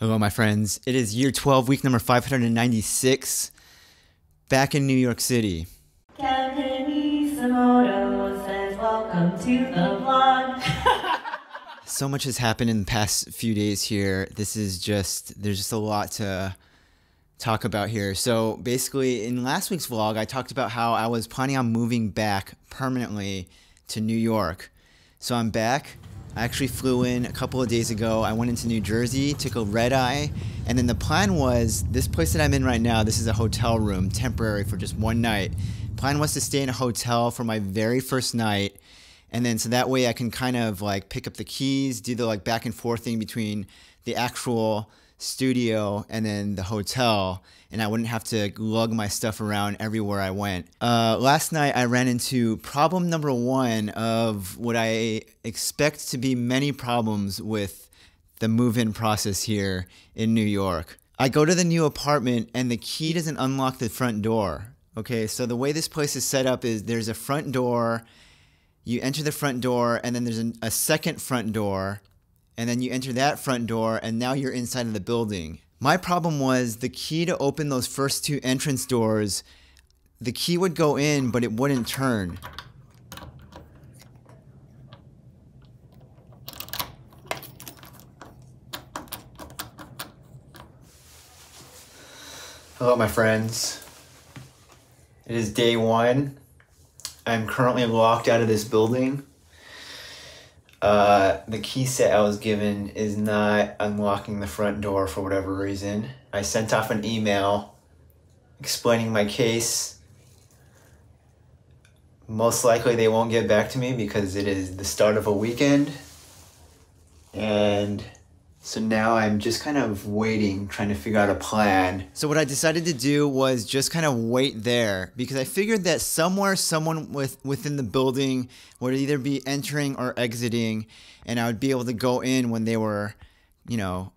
Hello, my friends. It is year 12, week number 596, back in New York City. Kevinisomoto says, welcome to the vlog. So much has happened in the past few days here. There's just a lot to talk about here. So basically, in last week's vlog, I talked about how I was planning on moving back permanently to New York. So I'm back. I actually flew in a couple of days ago. I went into New Jersey, took a red eye, and then the plan was, this place that I'm in right now, this is a hotel room, temporary for just one night. Plan was to stay in a hotel for my very first night, and then so that way I can kind of like pick up the keys, do the like back and forth thing between the actual studio and then the hotel, and I wouldn't have to lug my stuff around everywhere I went. Last night I ran into problem number one of what I expect to be many problems with the move-in process here in New York. I go to the new apartment and the key doesn't unlock the front door. Okay, so the way this place is set up is there's a front door, you enter the front door, and then there's a second front door, and then you enter that front door, and now you're inside of the building. My problem was the key to open those first two entrance doors, the key would go in, but it wouldn't turn. Hello, my friends. It is day one. I'm currently locked out of this building. The key set I was given is not unlocking the front door for whatever reason. I sent off an email explaining my case. Most likely they won't get back to me because it is the start of a weekend. And so now I'm just kind of waiting, trying to figure out a plan. So what I decided to do was just kind of wait there because I figured that somewhere someone within the building would either be entering or exiting, and I would be able to go in when they were,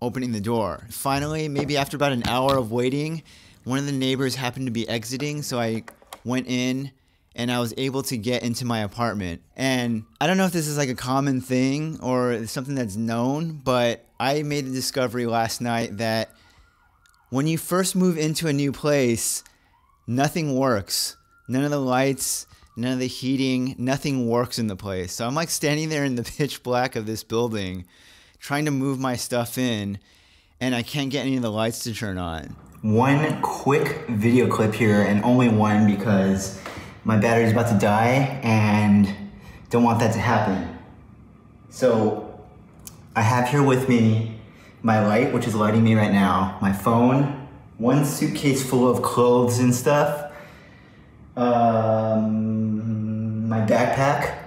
opening the door. Finally, maybe after about an hour of waiting, one of the neighbors happened to be exiting, so I went in and I was able to get into my apartment. And I don't know if this is like a common thing or something that's known, but I made the discovery last night that when you first move into a new place, nothing works. None of the lights, none of the heating, nothing works in the place. So I'm like standing there in the pitch black of this building, trying to move my stuff in, and I can't get any of the lights to turn on. One quick video clip here, and only one because my battery's about to die and don't want that to happen. So I have here with me my light, which is lighting me right now, my phone, one suitcase full of clothes and stuff, my backpack,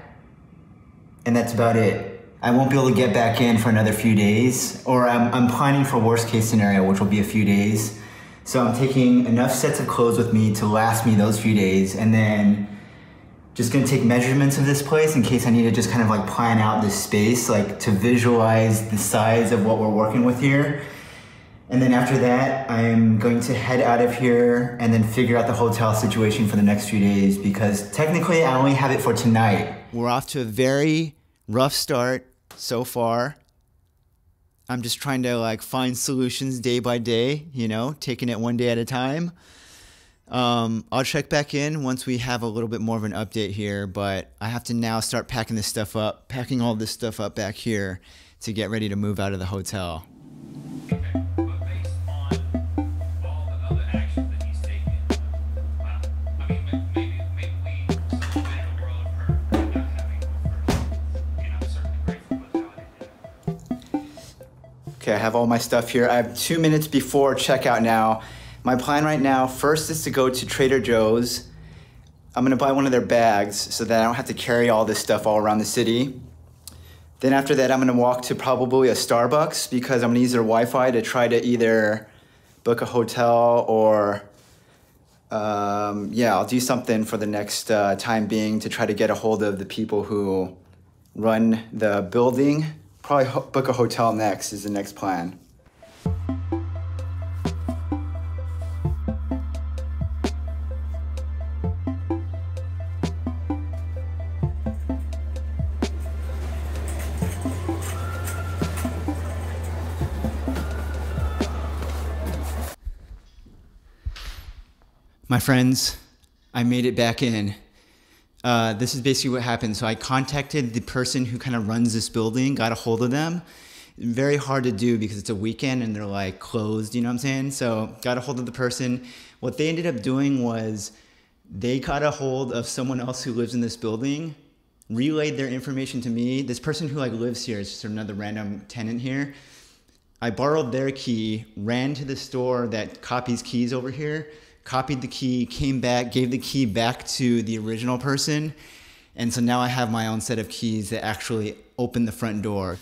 and that's about it. I won't be able to get back in for another few days, or I'm planning for worst case scenario, which will be a few days. So I'm taking enough sets of clothes with me to last me those few days, and then just gonna take measurements of this place in case I need to just kind of like plan out this space, like to visualize the size of what we're working with here. And then after that, I'm going to head out of here and then figure out the hotel situation for the next few days because technically I only have it for tonight. We're off to a very rough start so far. I'm just trying to like find solutions day by day, taking it one day at a time. I'll check back in once we have a little bit more of an update here, but I have to now start packing this stuff up, packing all this stuff up back here to get ready to move out of the hotel. Okay, I have all my stuff here. I have 2 minutes before checkout now. My plan right now, first is to go to Trader Joe's. I'm gonna buy one of their bags so that I don't have to carry all this stuff all around the city. Then after that, I'm gonna walk to probably a Starbucks because I'm gonna use their Wi-Fi to try to either book a hotel or, I'll do something for the next time being to try to get a hold of the people who run the building. Probably book a hotel next is the next plan. My friends, I made it back in. This is basically what happened. So I contacted the person who kind of runs this building, got a hold of them. Very hard to do because it's a weekend and they're like closed, you know what I'm saying? So got a hold of the person. What they ended up doing was they got a hold of someone else who lives in this building, relayed their information to me. This person who like lives here is just another random tenant here. I borrowed their key, ran to the store that copies keys over here, copied the key, came back, gave the key back to the original person. And so now I have my own set of keys that actually open the front door.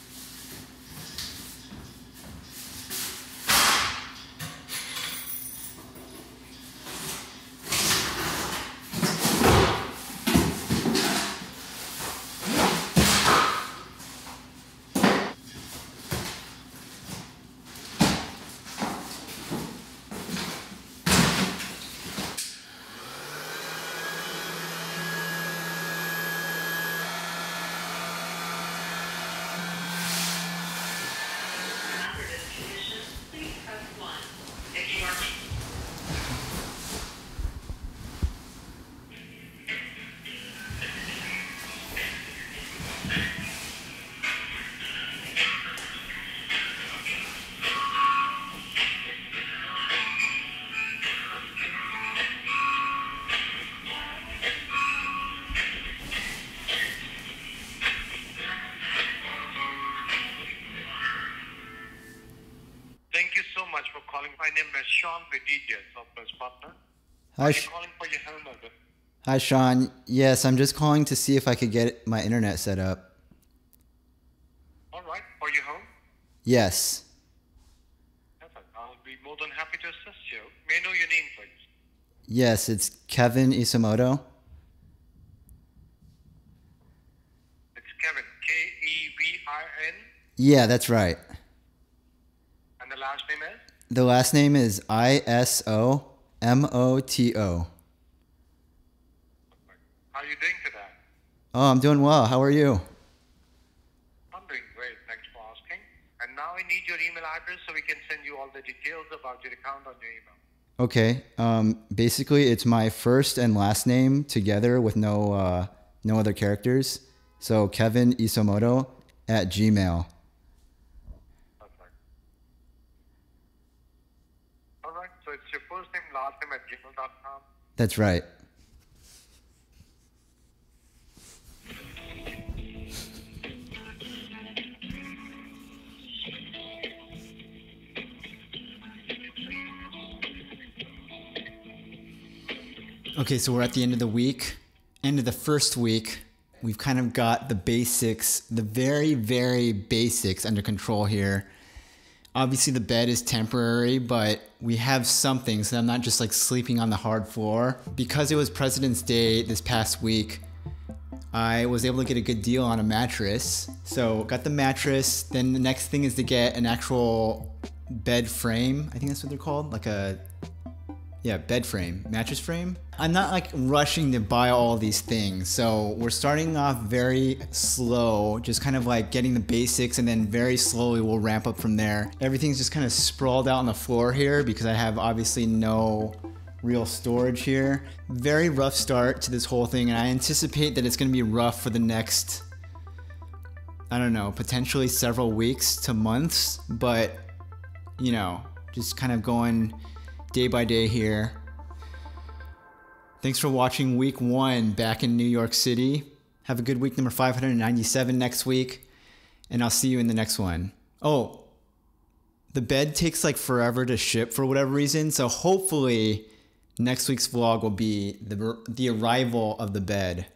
My name is Sean, the DJ, software partner. Hi, Are you calling for your home number? Hi, Sean. Yes, I'm just calling to see if I could get my internet set up. All right, for your home? Yes. Perfect. I'll be more than happy to assist you. May I know your name, please? Yes, it's Kevin Isomoto. It's Kevin, Kevin. Yeah, that's right. And the last name is? The last name is Isomoto. How are you doing today? Oh, I'm doing well. How are you? I'm doing great. Thanks for asking. And now I need your email address so we can send you all the details about your account on your email. Okay. Basically, it's my first and last name together with no other characters. So Kevin Isomoto at Gmail. Perfect. All right. So it's your first name, last name at gmail.com. That's right. Okay, so we're at the end of the week, end of the first week. We've kind of got the basics, the very, very basics under control here. Obviously the bed is temporary, but we have something, so I'm not just like sleeping on the hard floor. Because it was President's Day this past week, I was able to get a good deal on a mattress. So got the mattress, then the next thing is to get an actual bed frame. I think that's what they're called, like a bed frame, mattress frame. I'm not like rushing to buy all these things. So we're starting off very slow, just kind of like getting the basics, and then very slowly we'll ramp up from there. Everything's just kind of sprawled out on the floor here because I have obviously no real storage here. Very rough start to this whole thing, and I anticipate that it's gonna be rough for the next, I don't know, potentially several weeks to months, but you know, just kind of going day by day here. Thanks for watching week 1 back in New York City. Have a good week number 597 next week, and I'll see you in the next one. Oh, the bed takes like forever to ship for whatever reason, so hopefully next week's vlog will be the arrival of the bed.